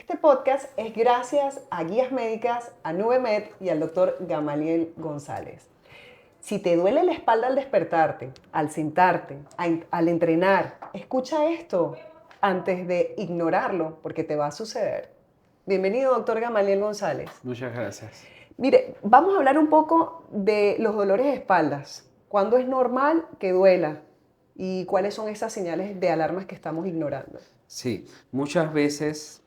Este podcast es gracias a Guías Médicas, a Nubemed y al doctor Gamaliel González. Si te duele la espalda al despertarte, al sentarte, al entrenar, escucha esto antes de ignorarlo porque te va a suceder. Bienvenido, doctor Gamaliel González. Muchas gracias. Mire, vamos a hablar un poco de los dolores de espaldas. ¿Cuándo es normal que duela? ¿Y cuáles son esas señales de alarmas que estamos ignorando? Sí, muchas veces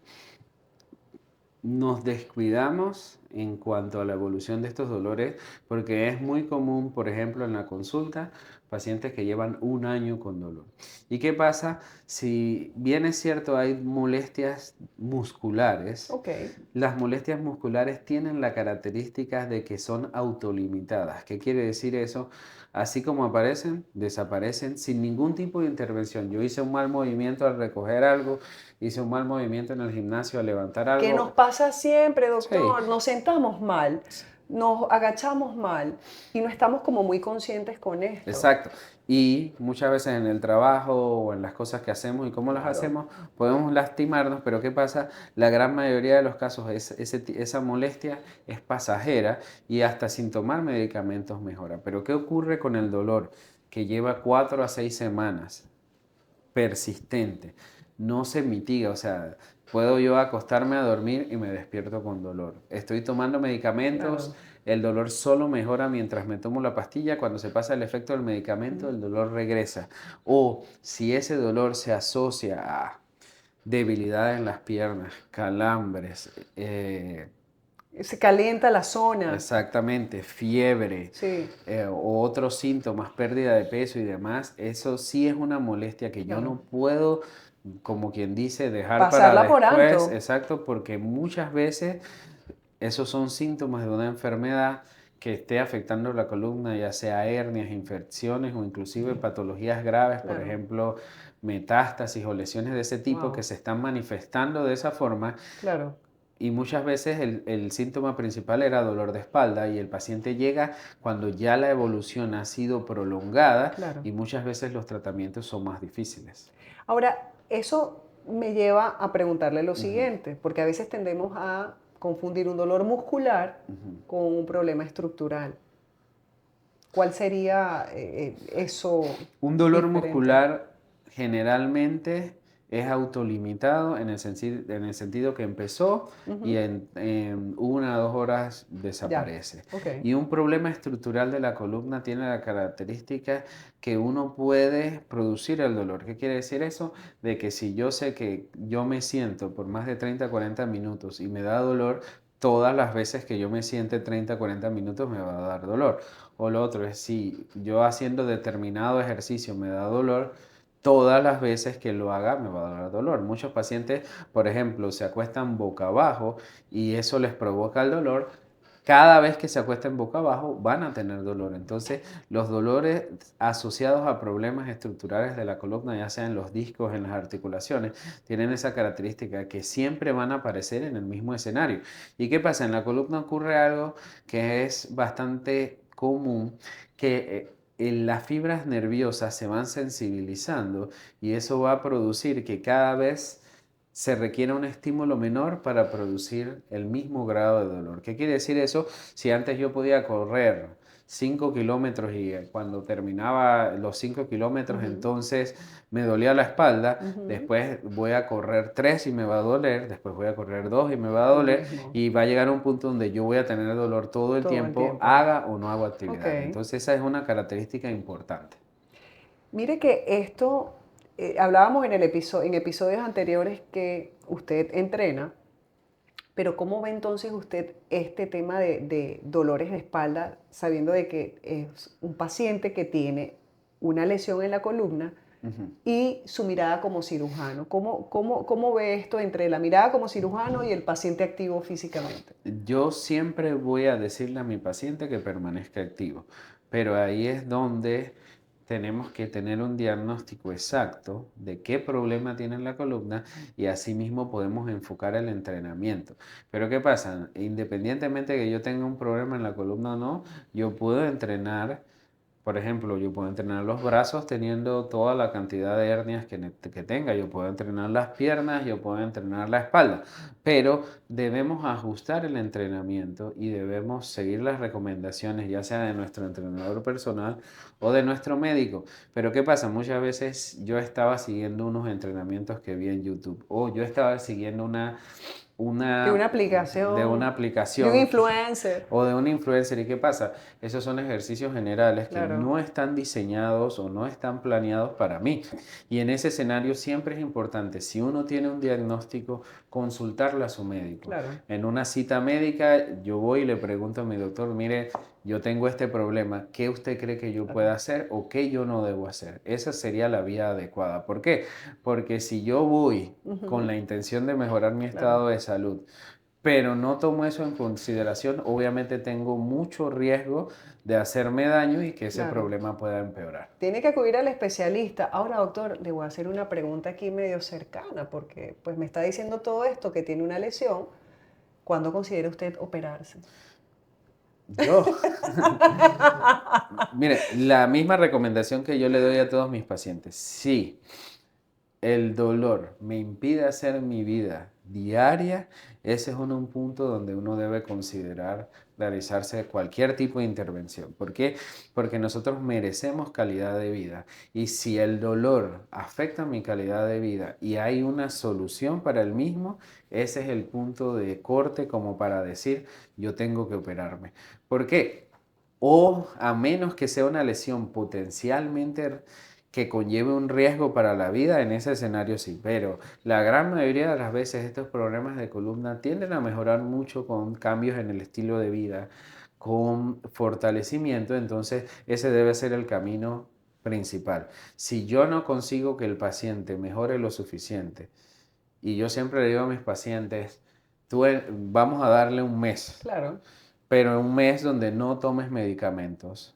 nos descuidamos en cuanto a la evolución de estos dolores porque es muy común, por ejemplo, en la consulta, pacientes que llevan un año con dolor. ¿Y qué pasa? Si bien es cierto, hay molestias musculares, Ok, las molestias musculares tienen la característica de que son autolimitadas. ¿Qué quiere decir eso? Así como aparecen, desaparecen sin ningún tipo de intervención. Yo hice un mal movimiento al recoger algo, hice un mal movimiento en el gimnasio al levantar ¿qué nos algo. pasa siempre, Sí, doctor? Nos sentamos mal, nos agachamos mal y no estamos como muy conscientes con esto. exacto. Y muchas veces en el trabajo o en las cosas que hacemos y cómo las Claro. hacemos, podemos lastimarnos, pero ¿qué pasa? La gran mayoría de los casos esa molestia es pasajera y hasta sin tomar medicamentos mejora. Pero ¿qué ocurre con el dolor que lleva 4 a 6 semanas? Persistente, no se mitiga, o sea, puedo yo acostarme a dormir y me despierto con dolor. Estoy tomando medicamentos, Claro. el dolor solo mejora mientras me tomo la pastilla, cuando se pasa el efecto del medicamento, Ujú. el dolor regresa. O si ese dolor se asocia a debilidad en las piernas, calambres, Se calienta la zona. exactamente, fiebre, Sí, o otros síntomas, pérdida de peso y demás, eso sí es una molestia que yo claro. no puedo, como quien dice, dejar para Pasarla por después, alto. exacto, porque muchas veces esos son síntomas de una enfermedad que esté afectando la columna, ya sea hernias, infecciones o inclusive patologías graves, por Claro. ejemplo, metástasis o lesiones de ese tipo que Wow. se están manifestando de esa forma Claro. y muchas veces el síntoma principal era dolor de espalda y el paciente llega cuando ya la evolución ha sido prolongada Claro. y muchas veces los tratamientos son más difíciles. Ahora, eso me lleva a preguntarle lo Ujú, siguiente, porque a veces tendemos a confundir un dolor muscular ujú. con un problema estructural. ¿Cuál sería eso Un dolor diferente? muscular generalmente es autolimitado en el sentido que empezó y Ujú. en 1 o 2 horas Ya, desaparece. ok, Y un problema estructural de la columna tiene la característica que uno puede producir el dolor. ¿Qué quiere decir eso? De que si yo sé que yo me siento por más de 30 40 minutos y me da dolor, todas las veces que yo me siente 30 40 minutos me va a dar dolor. O lo otro es si yo haciendo determinado ejercicio me da dolor, todas las veces que lo haga me va a dar dolor. Muchos pacientes, por ejemplo, se acuestan boca abajo y eso les provoca el dolor. Cada vez que se acuesten boca abajo van a tener dolor. Entonces, los dolores asociados a problemas estructurales de la columna, ya sea en los discos, en las articulaciones, tienen esa característica que siempre van a aparecer en el mismo escenario. ¿Y qué pasa? En la columna ocurre algo que es bastante común, que las fibras nerviosas se van sensibilizando y eso va a producir que cada vez se requiere un estímulo menor para producir el mismo grado de dolor. ¿Qué quiere decir eso? Si antes yo podía correr 5 kilómetros y cuando terminaba los 5 kilómetros ujú, entonces me dolía la espalda, ujú. después voy a correr 3 y me va a doler, después voy a correr 2 y me va a Lo doler mismo, y va a llegar un punto donde yo voy a tener dolor todo el todo el tiempo, tiempo. haga o no hago Ok. actividad. Entonces esa es una característica importante. Mire que esto, hablábamos en episodios anteriores que usted entrena, pero ¿cómo ve entonces usted este tema de dolores de espalda, sabiendo de que es un paciente que tiene una lesión en la columna Ujú. y su mirada como cirujano? ¿Cómo ve esto entre la mirada como cirujano y el paciente activo físicamente? Yo siempre voy a decirle a mi paciente que permanezca activo, pero ahí es donde tenemos que tener un diagnóstico exacto de qué problema tiene en la columna y asimismo podemos enfocar el entrenamiento. Pero ¿qué pasa? Independientemente de que yo tenga un problema en la columna o no, yo puedo entrenar Por ejemplo, yo puedo entrenar los brazos teniendo toda la cantidad de hernias que tenga, yo puedo entrenar las piernas, yo puedo entrenar la espalda, pero debemos ajustar el entrenamiento y debemos seguir las recomendaciones, ya sea de nuestro entrenador personal o de nuestro médico. Pero ¿qué pasa? Muchas veces yo estaba siguiendo unos entrenamientos que vi en YouTube o yo estaba siguiendo De una de una aplicación, de un aplicación influencer. o de un influencer. ¿Y qué pasa? Esos son ejercicios generales que Claro, no están diseñados o no están planeados para mí. Y en ese escenario siempre es importante, si uno tiene un diagnóstico, consultarlo a su médico. claro. En una cita médica, yo voy y le pregunto a mi doctor, mire, yo tengo este problema, ¿qué usted cree que yo pueda hacer o qué yo no debo hacer? Esa sería la vía adecuada. ¿Por qué? Porque si yo voy con Ujú, la intención de mejorar mi claro, estado de salud, pero no tomo eso en consideración, obviamente tengo mucho riesgo de hacerme daño y que ese claro. problema pueda empeorar. Tiene que acudir al especialista. Ahora, doctor, le voy a hacer una pregunta aquí medio cercana, porque pues me está diciendo todo esto, que tiene una lesión. ¿Cuándo considera usted operarse? Yo, mire, la misma recomendación que yo le doy a todos mis pacientes, sí. El dolor me impide hacer mi vida diaria, ese es un punto donde uno debe considerar realizarse cualquier tipo de intervención. ¿Por qué? Porque nosotros merecemos calidad de vida y si el dolor afecta mi calidad de vida y hay una solución para el mismo, ese es el punto de corte como para decir yo tengo que operarme. ¿Por qué? O a menos que sea una lesión potencialmente que conlleve un riesgo para la vida, en ese escenario sí, pero la gran mayoría de las veces estos problemas de columna tienden a mejorar mucho con cambios en el estilo de vida, con fortalecimiento, entonces ese debe ser el camino principal. Si yo no consigo que el paciente mejore lo suficiente, y yo siempre le digo a mis pacientes, vamos a darle un mes, Claro. pero un mes donde no tomes medicamentos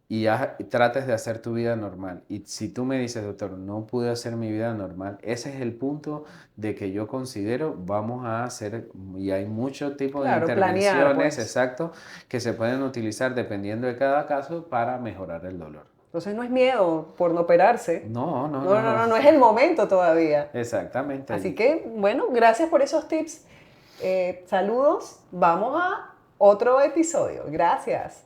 y trates de hacer tu vida normal. Y si tú me dices, doctor, no pude hacer mi vida normal, ese es el punto de que yo considero vamos a hacer, y hay muchos tipos de Claro, planear, intervenciones, pues. exacto, que se pueden utilizar dependiendo de cada caso para mejorar el dolor. Entonces no es miedo por no operarse. No, no, No, no, no. no, no es el momento todavía. Exactamente Así allí. que, bueno, gracias por esos tips. Saludos. Vamos a otro episodio. Gracias.